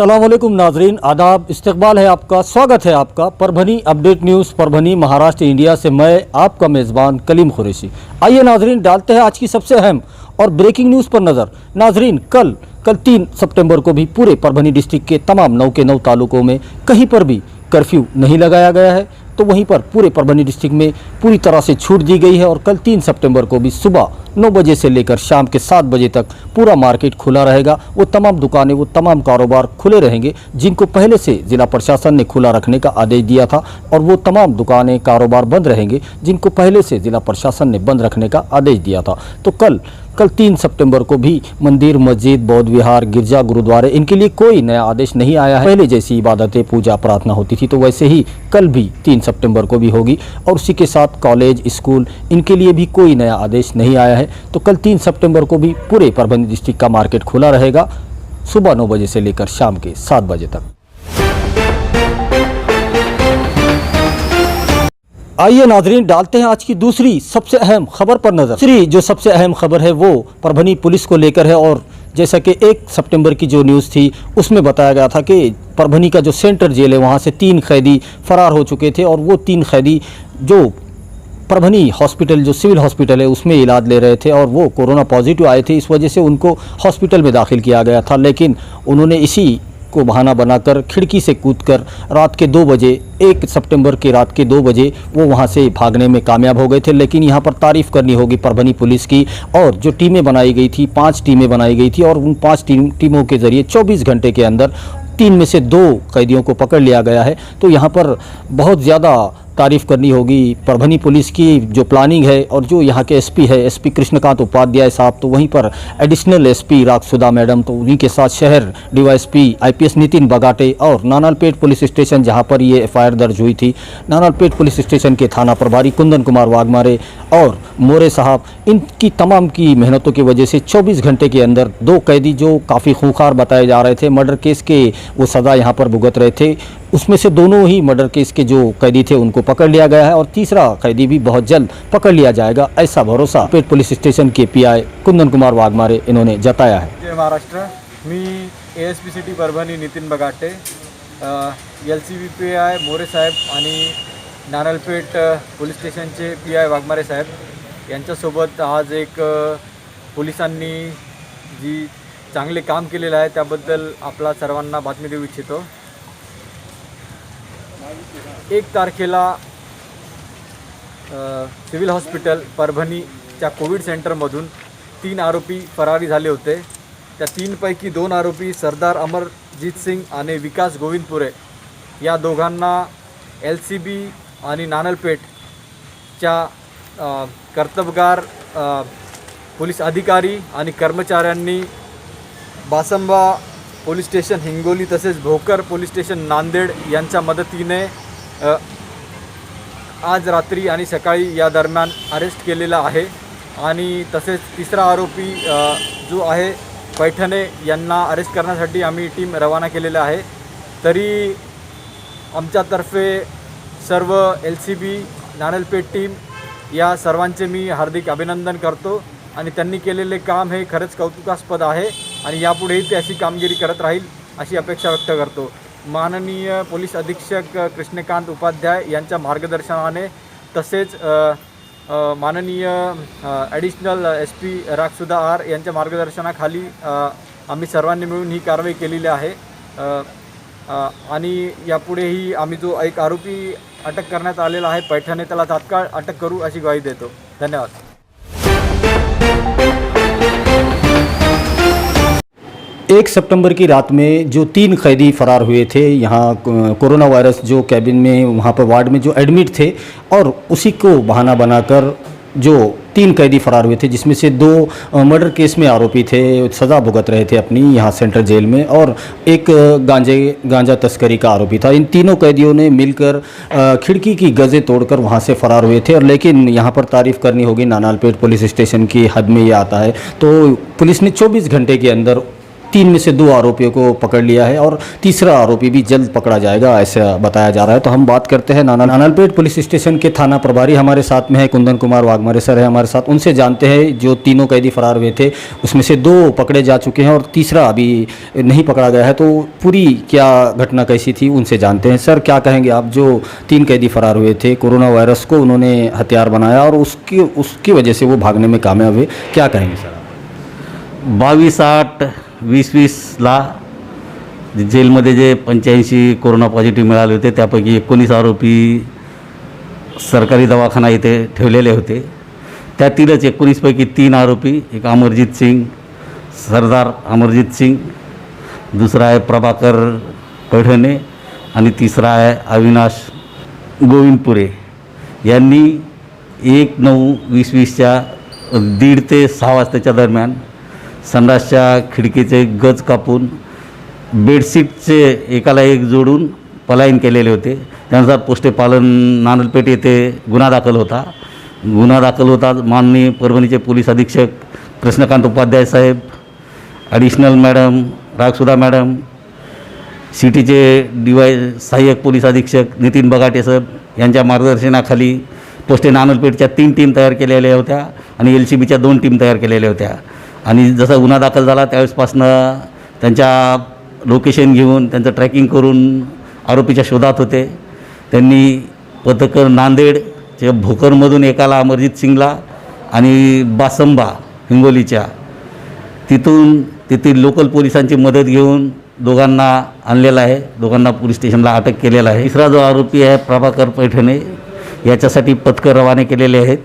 अस्सलाम वालेकुम नाजरीन, आदाब, इस्तकबाल है आपका, स्वागत है आपका Parbhani update news Parbhani Maharashtra India से। मैं आपका मेज़बान कलीम कुरैशी। आइए नाजरीन, डालते हैं आज की सबसे अहम और ब्रेकिंग न्यूज़ पर नज़र। नाजरीन, कल 3 सितंबर को भी पूरे परभनी डिस्ट्रिक्ट के तमाम 9 के 9 तालुकों में कहीं पर भी कर्फ्यू नहीं लगाया गया है, तो वहीं पर पूरे परभनी डिस्ट्रिक्ट में पूरी तरह से छूट दी गई है। और कल 3 सितंबर को भी सुबह 9 बजे से लेकर शाम के 7 बजे तक पूरा मार्केट खुला रहेगा। वो तमाम दुकानें, वो तमाम कारोबार खुले रहेंगे जिनको पहले से ज़िला प्रशासन ने खुला रखने का आदेश दिया था, और वो तमाम दुकानें, कारोबार बंद रहेंगे जिनको पहले से ज़िला प्रशासन ने बंद रखने का आदेश दिया था। तो कल 3 सितंबर को भी मंदिर, मस्जिद, बौद्ध विहार, गिरजा, गुरुद्वारे, इनके लिए कोई नया आदेश नहीं आया है। पहले जैसी इबादतें, पूजा प्रार्थना होती थी तो वैसे ही कल भी 3 सितंबर को भी होगी। और उसी के साथ कॉलेज, स्कूल, इनके लिए भी कोई नया आदेश नहीं आया है। तो कल 3 सितंबर को भी पूरे परभनी डिस्ट्रिक्ट का मार्केट खुला रहेगा सुबह 9 बजे से लेकर शाम के 7 बजे तक। आइए नाजरीन, डालते हैं आज की दूसरी सबसे अहम खबर पर नजर। दूसरी जो सबसे अहम खबर है वो परभनी पुलिस को लेकर है। और जैसा कि 1 सितंबर की जो न्यूज़ थी उसमें बताया गया था कि परभनी का जो सेंट्रल जेल है वहाँ से 3 कैदी फरार हो चुके थे, और वो 3 कैदी जो परभनी हॉस्पिटल, जो सिविल हॉस्पिटल है, उसमें इलाज ले रहे थे और वो कोरोना पॉजिटिव आए थे। इस वजह से उनको हॉस्पिटल में दाखिल किया गया था, लेकिन उन्होंने इसी को बहाना बनाकर खिड़की से कूदकर रात के 2 बजे, 1 सितंबर की रात के 2 बजे वो वहाँ से भागने में कामयाब हो गए थे। लेकिन यहाँ पर तारीफ़ करनी होगी परभनी पुलिस की, और जो टीमें बनाई गई थी, 5 टीमें बनाई गई थी, और उन 5 टीमों के ज़रिए 24 घंटे के अंदर 3 में से 2 कैदियों को पकड़ लिया गया है। तो यहाँ पर बहुत ज़्यादा तारीफ़ करनी होगी परभनी पुलिस की जो प्लानिंग है। और जो यहाँ के एसपी है, एसपी कृष्णकांत उपाध्याय साहब, तो वहीं पर एडिशनल एसपी रागसुधा मैडम, तो उन्हीं के साथ शहर डीवाईएसपी आईपीएस नितिन बगाटे, और नानालपेट पुलिस स्टेशन जहाँ पर ये एफआईआर दर्ज हुई थी, नानालपेट पुलिस स्टेशन के थाना प्रभारी कुंदन कुमार वाघमारे और मोरे साहब, इनकी तमाम की मेहनतों की वजह से 24 घंटे के अंदर 2 कैदी जो काफ़ी खूंखार बताए जा रहे थे, मर्डर केस के वो सज़ा यहाँ पर भुगत रहे थे, उसमें से दोनों ही मर्डर केस के जो कैदी थे उनको पकड़ लिया गया है, और तीसरा कैदी भी बहुत जल्द पकड़ लिया जाएगा, ऐसा भरोसा पेट पुलिस स्टेशन के पीआई कुंदन कुमार वाघमारे इन्होंने जताया है। जय महाराष्ट्र, मी ASP city Parbhani Nitin Bagate, LCB PI More साहेब आणि नारळपेठ पोलीस स्टेशनचे पीआय वाघमारे साहेब यांच्यासोबत आज एक पोलिसांनी जी चांगले काम केलेलं आहे त्याबद्दल आपला सर्वांना बातमी देऊ इच्छितो। 1 तारखेला सिव्हिल हॉस्पिटल परभणीच्या कोविड सेंटरमधून 3 आरोपी फरारी झाले होते। त्या 3 पैकी 2 आरोपी सरदार अमरजीत सिंग आणि विकास गोविंदपुरे या दोघांना LCB आणि नानलपेठच्या कर्तबगार पोलीस अधिकारी आणि कर्मचाऱ्यांनी बासंबा पोलीस स्टेशन हिंगोली तसेच भोकर पोलीस स्टेशन नांदेड यांच्या मदतीने आज रात्री आणि सकाळी या दरम्यान अरेस्ट केलेला आहे। आणि तसेच तिसरा आरोपी जो आहे पैठणे यांना अरेस्ट करण्यासाठी आम्ही टीम रवाना केलेला आहे। तरी आमच्यातर्फे सर्व LCB नानलपेठ टीम या सर्वांचे मी हार्दिक अभिनंदन करतो, आणि त्यांनी केलेले काम हे खरंच कौतुकास्पद आहे, आणि यापुढेही ते अशी कामगिरी करत राहील अशी अपेक्षा व्यक्त करतो। माननीय पोलीस अधीक्षक कृष्णकांत उपाध्याय यांच्या मार्गदर्शनाने तसेच माननीय ॲडिशनल SP रागसुधा आर यांच्या मार्गदर्शनाखाली आम्ही सर्वांनी मिळून ही कारवाई केलेली आहे। आणि यापुढेही आम्ही जो एक आरोपी अटक करण्यात आलेला आहे पैठणे, त्याला तात्काळ अटक करू अशी ग्वाही देतो। धन्यवाद। 1 सितंबर की रात में जो 3 कैदी फरार हुए थे, यहाँ कोरोना वायरस जो कैबिन में वहाँ पर वार्ड में जो एडमिट थे, और उसी को बहाना बनाकर जो 3 कैदी फरार हुए थे, जिसमें से 2 मर्डर केस में आरोपी थे, सज़ा भुगत रहे थे अपनी यहाँ सेंट्रल जेल में, और एक गांजा तस्करी का आरोपी था। इन तीनों कैदियों ने मिलकर खिड़की की गज़े तोड़कर वहाँ से फरार हुए थे। और लेकिन यहाँ पर तारीफ़ करनी होगी, नानालपेठ पुलिस स्टेशन की हद में ये आता है, तो पुलिस ने 24 घंटे के अंदर तीन में से 2 आरोपियों को पकड़ लिया है और तीसरा आरोपी भी जल्द पकड़ा जाएगा, ऐसा बताया जा रहा है। तो हम बात करते हैं नानालपेट पुलिस स्टेशन के थाना प्रभारी हमारे साथ में है, कुंदन कुमार वाघमारे सर है हमारे साथ। उनसे जानते हैं जो तीनों कैदी फरार हुए थे उसमें से 2 पकड़े जा चुके हैं और तीसरा अभी नहीं पकड़ा गया है, तो पूरी क्या घटना कैसी थी उनसे जानते हैं। सर क्या कहेंगे आप, जो 3 कैदी फरार हुए थे, कोरोना वायरस को उन्होंने हथियार बनाया और उसकी वजह से वो भागने में कामयाब हुए, क्या कहेंगे सर? 22/8/2020ला जेलमध्ये जे 85 कोरोना पॉझिटिव्ह मिळाले होते त्यापैकी 19 आरोपी सरकारी दवाखाना इथे ठेवलेले होते। त्यातीलच 19 पैकी 3 आरोपी, एक अमरजीत सिंग, सरदार अमरजीत सिंग, दुसरा आहे प्रभाकर पैठणे आणि तिसरा आहे अविनाश गोविंदपुरे यांनी 1/9/2020च्या 1:30 ते 6 वाजताच्या दरम्यान संडासच्या खिडकीचे गज कापून बेडशीटचे एकाला एक जोडून पलायन केलेले होते। त्यानुसार पोस्टेपालन नानलपेठ येथे गुन्हा दाखल होता। माननीय परभणीचे पोलीस अधीक्षक कृष्णकांत उपाध्याय साहेब, ॲडिशनल मॅडम रागसुधा मॅडम, सिटीचे सहाय्यक पोलीस अधीक्षक नितीन बगाटे साहेब यांच्या मार्गदर्शनाखाली पोस्टे नानलपेठच्या 3 टीम तयार केलेल्या होत्या आणि LCBच्या 2 टीम तयार केलेल्या होत्या। आणि जसा गुन्हा दाखल झाला त्यावेळेसपासनं त्यांच्या लोकेशन घेऊन त्यांचं ट्रॅकिंग करून आरोपीच्या शोधात होते। त्यांनी पथकर नांदेडच्या भोकरमधून एकाला अमरजीत सिंगला आणि बासंबा हिंगोलीच्या तिथून तेथील लोकल पोलिसांची मदत घेऊन दोघांना आणलेला आहे। दोघांना पोलीस स्टेशनला अटक केलेला आहे। तिसरा जो आरोपी आहे प्रभाकर पैठणे याच्यासाठी पथकर रवाने केलेले आहेत,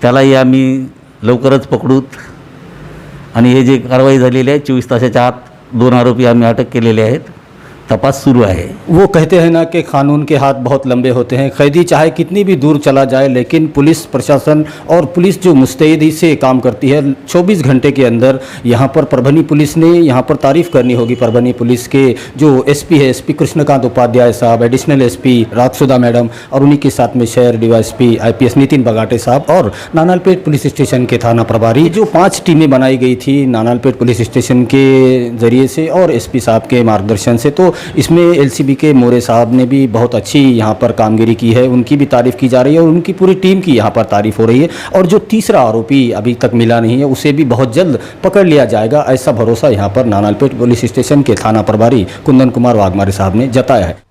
त्यालाही आम्ही लवकरच पकडूत आणि हे जे कारवाई झालेली आहे 24 तासाच्या आत 2 आरोपी आम्ही अटक केलेले आहेत। तपास शुरू है। वो कहते हैं ना कि कानून के हाथ बहुत लंबे होते हैं, कैदी चाहे कितनी भी दूर चला जाए लेकिन पुलिस प्रशासन और पुलिस जो मुस्तैदी से काम करती है 24 घंटे के अंदर यहाँ पर परभनी पुलिस ने यहाँ पर तारीफ़ करनी होगी। परभनी पुलिस के जो SP है, SP कृष्णकांत उपाध्याय साहब, एडिशनल SP रागसुधा मैडम और उन्हीं के साथ में शहर DYSP IPS नितिन बगाटे साहब और नानालपेट पुलिस स्टेशन के थाना प्रभारी, जो 5 टीमें बनाई गई थी नानालपेट पुलिस स्टेशन के ज़रिए से और SP साहब के मार्गदर्शन से। तो इसमें LCB के मोरे साहब ने भी बहुत अच्छी यहाँ पर कामगिरी की है, उनकी भी तारीफ़ की जा रही है और उनकी पूरी टीम की यहाँ पर तारीफ़ हो रही है। और जो तीसरा आरोपी अभी तक मिला नहीं है उसे भी बहुत जल्द पकड़ लिया जाएगा, ऐसा भरोसा यहाँ पर नानालपेट पुलिस स्टेशन के थाना प्रभारी कुंदन कुमार वाघमारे साहब ने जताया है।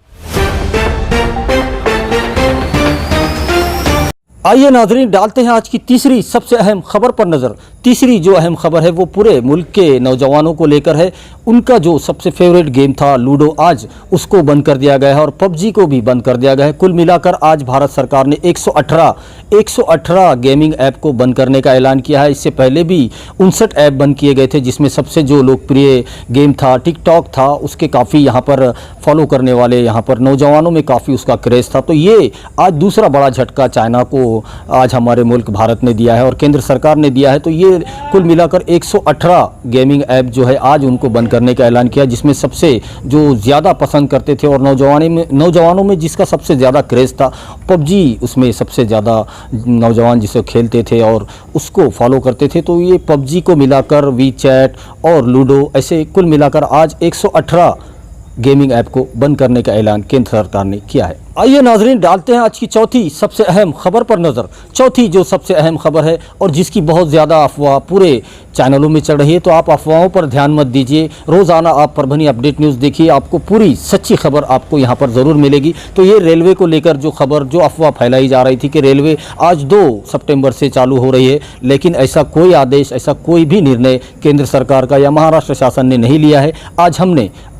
आइए नाजरीन, डालते हैं आज की तीसरी सबसे अहम खबर पर नज़र। तीसरी जो अहम खबर है वो पूरे मुल्क के नौजवानों को लेकर है। उनका जो सबसे फेवरेट गेम था लूडो, आज उसको बंद कर दिया गया है और PUBG को भी बंद कर दिया गया है। कुल मिलाकर आज भारत सरकार ने 118 गेमिंग ऐप को बंद करने का ऐलान किया है। इससे पहले भी 59 ऐप बंद किए गए थे, जिसमें सबसे जो लोकप्रिय गेम था टिकटॉक था, उसके काफ़ी यहाँ पर फॉलो करने वाले यहाँ पर नौजवानों में काफ़ी उसका क्रेज़ था। तो ये आज दूसरा बड़ा झटका चाइना को आज हमारे मुल्क भारत ने दिया है और केंद्र सरकार ने दिया है। तो ये कुल मिलाकर 118 गेमिंग ऐप जो है आज उनको बंद करने का ऐलान किया, जिसमें सबसे जो ज़्यादा पसंद करते थे और नौजवानों में जिसका सबसे ज़्यादा क्रेज़ था PUBG, उसमें सबसे ज़्यादा नौजवान जिसे खेलते थे और उसको फॉलो करते थे। तो ये PUBG को मिलाकर WeChat और लूडो, ऐसे कुल मिलाकर आज 118 गेमिंग ऐप को बंद करने का ऐलान केंद्र सरकार ने किया है। आइए नाजरीन, डालते हैं आज की चौथी सबसे अहम खबर पर नज़र। चौथी जो सबसे अहम खबर है और जिसकी बहुत ज़्यादा अफवाह पूरे चैनलों में चल रही है, तो आप अफवाहों पर ध्यान मत दीजिए। रोज़ाना आप परभनी अपडेट न्यूज़ देखिए, आपको पूरी सच्ची खबर आपको यहाँ पर ज़रूर मिलेगी। तो ये रेलवे को लेकर जो खबर, जो अफवाह फैलाई जा रही थी कि रेलवे आज 2 सितंबर से चालू हो रही है, लेकिन ऐसा कोई आदेश, ऐसा कोई भी निर्णय केंद्र सरकार का या महाराष्ट्र शासन ने नहीं लिया है।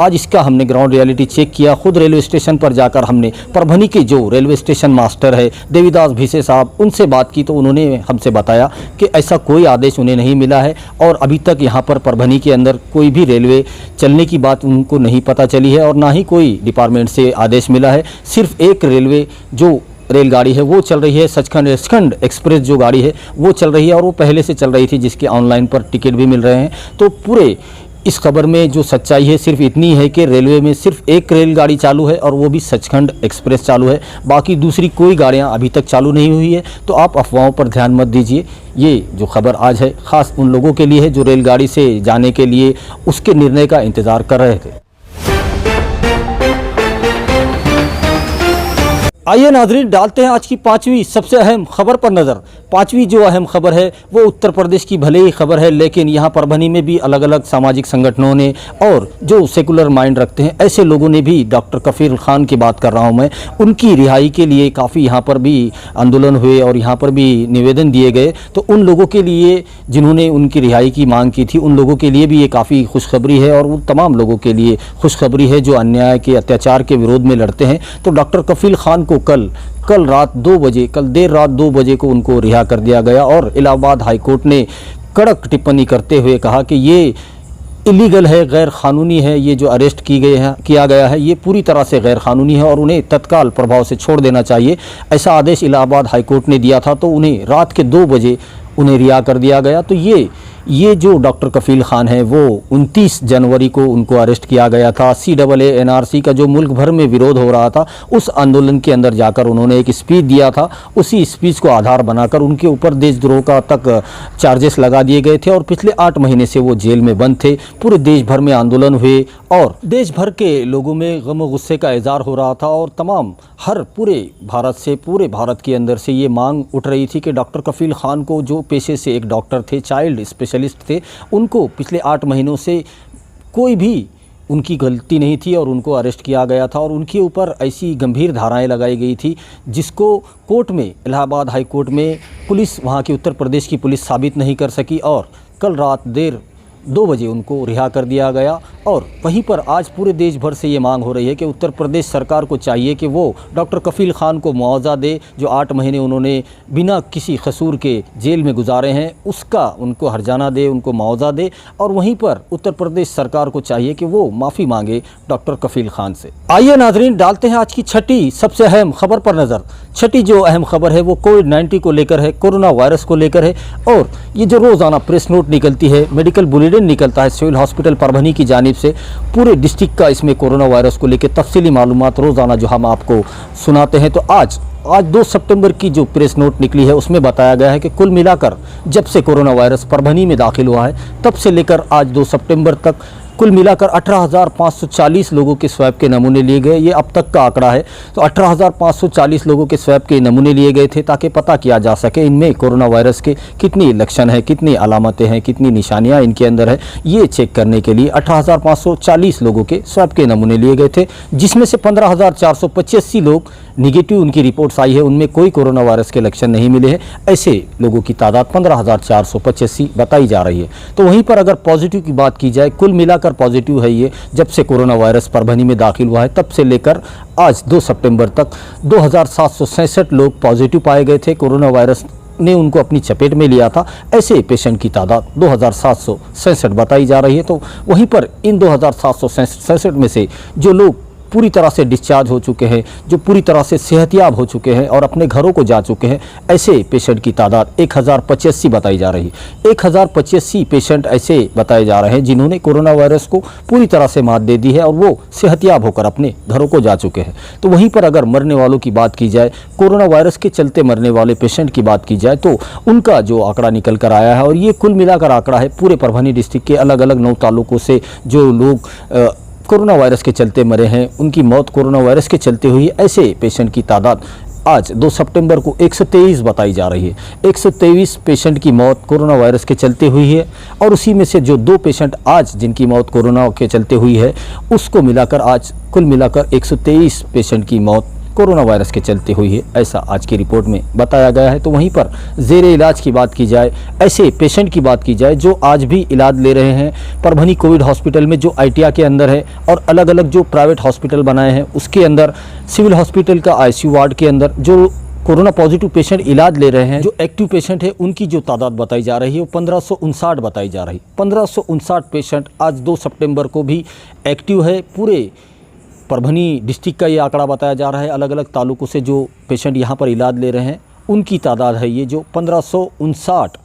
आज इसका हमने ग्राउंड रियलिटी चेक किया, खुद रेलवे स्टेशन पर जाकर हमने परभनी के जो रेलवे स्टेशन मास्टर है देवीदास भिसे साहब, उनसे बात की तो उन्होंने हमसे बताया कि ऐसा कोई आदेश उन्हें नहीं मिला है और अभी तक यहाँ पर परभनी के अंदर कोई भी रेलवे चलने की बात उनको नहीं पता चली है और ना ही कोई डिपार्टमेंट से आदेश मिला है। सिर्फ एक रेलवे जो रेलगाड़ी है वो चल रही है, सचखंड एक्सप्रेस जो गाड़ी है वो चल रही है और वो पहले से चल रही थी, जिसके ऑनलाइन पर टिकट भी मिल रहे हैं। तो पूरे इस खबर में जो सच्चाई है सिर्फ इतनी है कि रेलवे में सिर्फ एक रेलगाड़ी चालू है और वो भी सचखंड एक्सप्रेस चालू है, बाकी दूसरी कोई गाड़ियां अभी तक चालू नहीं हुई है। तो आप अफवाहों पर ध्यान मत दीजिए। ये जो खबर आज है ख़ास उन लोगों के लिए है जो रेलगाड़ी से जाने के लिए उसके निर्णय का इंतज़ार कर रहे थे। आइए नाजरीन, डालते हैं आज की पांचवी सबसे अहम खबर पर नज़र। पांचवी जो अहम खबर है वो उत्तर प्रदेश की भले ही खबर है, लेकिन यहाँ परभनी में भी अलग अलग सामाजिक संगठनों ने और जो सेकुलर माइंड रखते हैं ऐसे लोगों ने भी, डॉक्टर कफील खान की बात कर रहा हूँ मैं, उनकी रिहाई के लिए काफ़ी यहाँ पर भी आंदोलन हुए और यहाँ पर भी निवेदन दिए गए। तो उन लोगों के लिए जिन्होंने उनकी रिहाई की मांग की थी, उन लोगों के लिए भी ये काफ़ी खुशखबरी है और उन तमाम लोगों के लिए खुशखबरी है जो अन्याय के, अत्याचार के विरोध में लड़ते हैं। तो डॉक्टर कफील खान को कल रात 2 बजे, कल देर रात 2 बजे को उनको रिहा कर दिया गया और इलाहाबाद हाईकोर्ट ने कड़क टिप्पणी करते हुए कहा कि ये इलीगल है, गैर कानूनी है, ये जो अरेस्ट किया गया है ये पूरी तरह से गैर कानूनी है और उन्हें तत्काल प्रभाव से छोड़ देना चाहिए। ऐसा आदेश इलाहाबाद हाईकोर्ट ने दिया था, तो उन्हें रात के 2 बजे उन्हें रिहा कर दिया गया। तो ये जो डॉक्टर कफील खान है वो 29 जनवरी को उनको अरेस्ट किया गया था। CAA NRC का जो मुल्क भर में विरोध हो रहा था, उस आंदोलन के अंदर जाकर उन्होंने एक स्पीच दिया था। उसी स्पीच को आधार बनाकर उनके ऊपर देशद्रोह का तक चार्जेस लगा दिए गए थे और पिछले 8 महीने से वो जेल में बंद थे। पूरे देश भर में आंदोलन हुए और देश भर के लोगों में गम और गुस्से का इज़हार हो रहा था और तमाम पूरे भारत के अंदर से ये मांग उठ रही थी कि डॉक्टर कफील खान को, जो पेशे से एक डॉक्टर थे, चाइल्ड स्पेशलिस्ट थे, उनको पिछले 8 महीनों से कोई भी उनकी गलती नहीं थी और उनको अरेस्ट किया गया था और उनके ऊपर ऐसी गंभीर धाराएं लगाई गई थी जिसको कोर्ट में, इलाहाबाद हाई कोर्ट में पुलिस, वहाँ की उत्तर प्रदेश की पुलिस साबित नहीं कर सकी और कल रात देर 2 बजे उनको रिहा कर दिया गया। और वहीं पर आज पूरे देश भर से ये मांग हो रही है कि उत्तर प्रदेश सरकार को चाहिए कि वो डॉक्टर कफील खान को मुआवजा दे। जो 8 महीने उन्होंने बिना किसी कसूर के जेल में गुजारे हैं उसका उनको हर्जाना दे, उनको मुआवजा दे। और वहीं पर उत्तर प्रदेश सरकार को चाहिए कि वो माफ़ी मांगे डॉक्टर कफील खान से। आइए नाजरीन, डालते हैं आज की छठी सबसे अहम खबर पर नज़र। छठी जो अहम खबर है वो कोविड-19 को लेकर है, कोरोना वायरस को लेकर है। और ये जो रोज़ाना प्रेस नोट निकलती है, मेडिकल बुलेटिन निकलता है सिविल हॉस्पिटल परभनी की जानिब से, पूरे डिस्ट्रिक्ट का इसमें कोरोना वायरस को लेकर तफसीली मालूमात रोज़ाना जो हम आपको सुनाते हैं। तो आज 2 सितंबर की जो प्रेस नोट निकली है उसमें बताया गया है कि कुल मिलाकर जब से कोरोना वायरस परभनी में दाखिल हुआ है तब से लेकर आज 2 सितंबर तक कुल मिलाकर 18,540 लोगों के स्वैब के नमूने लिए गए। ये अब तक का आंकड़ा है। तो 18,540 लोगों के स्वैब के नमूने लिए गए थे ताकि पता किया जा सके इनमें कोरोना वायरस के कितनी लक्षण है, कितनी अलामतें हैं, कितनी निशानियां इनके अंदर है। ये चेक करने के लिए 18,540 लोगों के स्वैब के नमूने लिए गए थे, जिसमें से 15,485 लोग निगेटिव उनकी रिपोर्ट्स आई है, उनमें कोई कोरोना वायरस के लक्षण नहीं मिले हैं। ऐसे लोगों की तादाद 15,485 बताई जा रही है। तो वहीं पर अगर पॉजिटिव की बात की जाए, कुल मिलाकर पॉजिटिव है ये जब से कोरोना वायरस परभनी में दाखिल हुआ है तब से लेकर आज 2 सितंबर तक 2,767 लोग पॉजिटिव पाए गए थे। कोरोना वायरस ने उनको अपनी चपेट में लिया था। ऐसे पेशेंट की तादाद 2,767 बताई जा रही है। तो वहीं पर इन 2,767 में से जो लोग पूरी तरह से डिस्चार्ज हो चुके हैं, जो पूरी तरह से सेहतियाब हो चुके हैं और अपने घरों को जा चुके हैं, ऐसे पेशेंट की तादाद 1085 बताई जा रही है। 1085 पेशेंट ऐसे बताए जा रहे हैं जिन्होंने कोरोना वायरस को पूरी तरह से मात दे दी है और वो सेहतियाब होकर अपने घरों को जा चुके हैं। तो वहीं पर अगर मरने वालों की बात की जाए, कोरोना वायरस के चलते मरने वाले पेशेंट की बात की जाए, तो उनका जो आंकड़ा निकल कर आया है और ये कुल मिलाकर आंकड़ा है पूरे परभनी डिस्ट्रिक्ट के अलग अलग 9 तालुकों से जो लोग कोरोना वायरस के चलते मरे हैं, उनकी मौत कोरोना वायरस के चलते हुई। ऐसे पेशेंट की तादाद आज 2 सितंबर को 123 बताई जा रही है। 123 पेशेंट की मौत कोरोना वायरस के चलते हुई है और उसी में से जो 2 पेशेंट आज जिनकी मौत कोरोना के चलते हुई है उसको मिलाकर आज कुल मिलाकर 123 पेशेंट की मौत कोरोना वायरस के चलते हुई है, ऐसा आज की रिपोर्ट में बताया गया है। तो वहीं पर ज़ेरे इलाज की बात की जाए, ऐसे पेशेंट की बात की जाए जो आज भी इलाज ले रहे हैं परभनी कोविड हॉस्पिटल में, जो ITI के अंदर है और अलग अलग जो प्राइवेट हॉस्पिटल बनाए हैं उसके अंदर, सिविल हॉस्पिटल का ICU वार्ड के अंदर जो कोरोना पॉजिटिव पेशेंट इलाज ले रहे हैं, जो एक्टिव पेशेंट है उनकी जो तादाद बताई जा रही है वो 1559 बताई जा रही है। 1559 पेशेंट आज 2 सितंबर को भी एक्टिव है। पूरे परभनी डिस्ट्रिक्ट का ये आंकड़ा बताया जा रहा है। अलग अलग तालुकों से जो पेशेंट यहाँ पर इलाज ले रहे हैं उनकी तादाद है ये जो 1559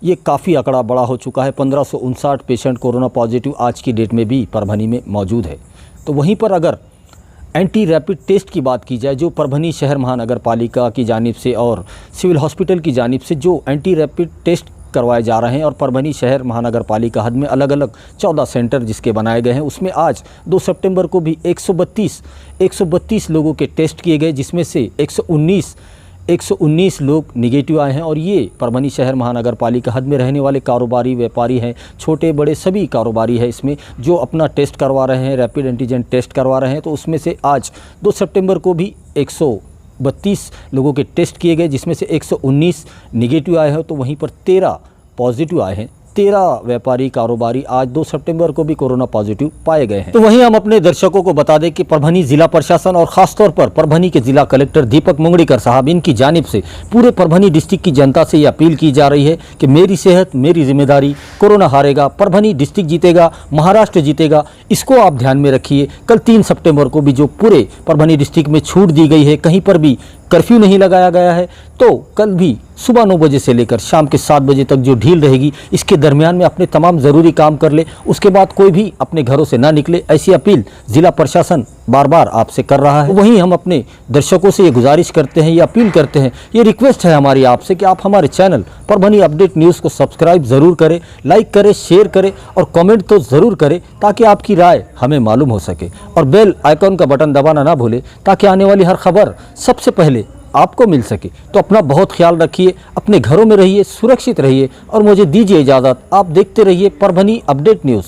ये काफ़ी आंकड़ा बड़ा हो चुका है। 1559 पेशेंट कोरोना पॉजिटिव आज की डेट में भी परभनी में मौजूद है। तो वहीं पर अगर एंटी रैपिड टेस्ट की बात की जाए, जो परभनी शहर महानगर पालिका की जानिब से और सिविल हॉस्पिटल की जानिब से जो एंटी रैपिड टेस्ट करवाए जा रहे हैं और परभनी शहर महानगर पालिका हद में अलग अलग 14 सेंटर जिसके बनाए गए हैं, उसमें आज 2 सितंबर को भी 132 लोगों के टेस्ट किए गए, जिसमें से 119 लोग निगेटिव आए हैं। और ये परभनी शहर महानगर पालिका हद में रहने वाले कारोबारी, व्यापारी हैं, छोटे बड़े सभी कारोबारी हैं इसमें जो अपना टेस्ट करवा रहे हैं, रैपिड एंटीजन टेस्ट करवा रहे हैं। तो उसमें से आज 2 सितंबर को भी 132 लोगों के टेस्ट किए गए, जिसमें से 119 निगेटिव आए हैं। तो वहीं पर 13 पॉजिटिव आए हैं। 13 व्यापारी कारोबारी आज 2 सितंबर को भी कोरोना पॉजिटिव पाए गए हैं। तो वहीं हम अपने दर्शकों को बता दें कि परभनी जिला प्रशासन और खासतौर पर परभनी के जिला कलेक्टर दीपक मुंगड़ीकर साहब, इनकी जानिब से पूरे परभनी डिस्ट्रिक्ट की जनता से ये अपील की जा रही है कि मेरी सेहत मेरी जिम्मेदारी, कोरोना हारेगा, परभनी डिस्ट्रिक्ट जीतेगा, महाराष्ट्र जीतेगा, इसको आप ध्यान में रखिए। कल 3 सितंबर को भी जो पूरे परभनी डिस्ट्रिक्ट में छूट दी गई है, कहीं पर भी कर्फ्यू नहीं लगाया गया है, तो कल भी सुबह 9 बजे से लेकर शाम के 7 बजे तक जो ढील रहेगी, इसके दरमियान में अपने तमाम ज़रूरी काम कर ले, उसके बाद कोई भी अपने घरों से ना निकले, ऐसी अपील जिला प्रशासन बार बार आपसे कर रहा है। वहीं हम अपने दर्शकों से ये गुजारिश करते हैं, ये अपील करते हैं, ये रिक्वेस्ट है हमारी आपसे कि आप हमारे चैनल परभनी अपडेट न्यूज़ को सब्सक्राइब ज़रूर करें, लाइक करें, शेयर करें और कमेंट तो ज़रूर करें, ताकि आपकी राय हमें मालूम हो सके। और बेल आइकॉन का बटन दबाना ना भूलें, ताकि आने वाली हर खबर सबसे पहले आपको मिल सके। तो अपना बहुत ख्याल रखिए, अपने घरों में रहिए, सुरक्षित रहिए और मुझे दीजिए इजाज़त। आप देखते रहिए परभनी अपडेट न्यूज़।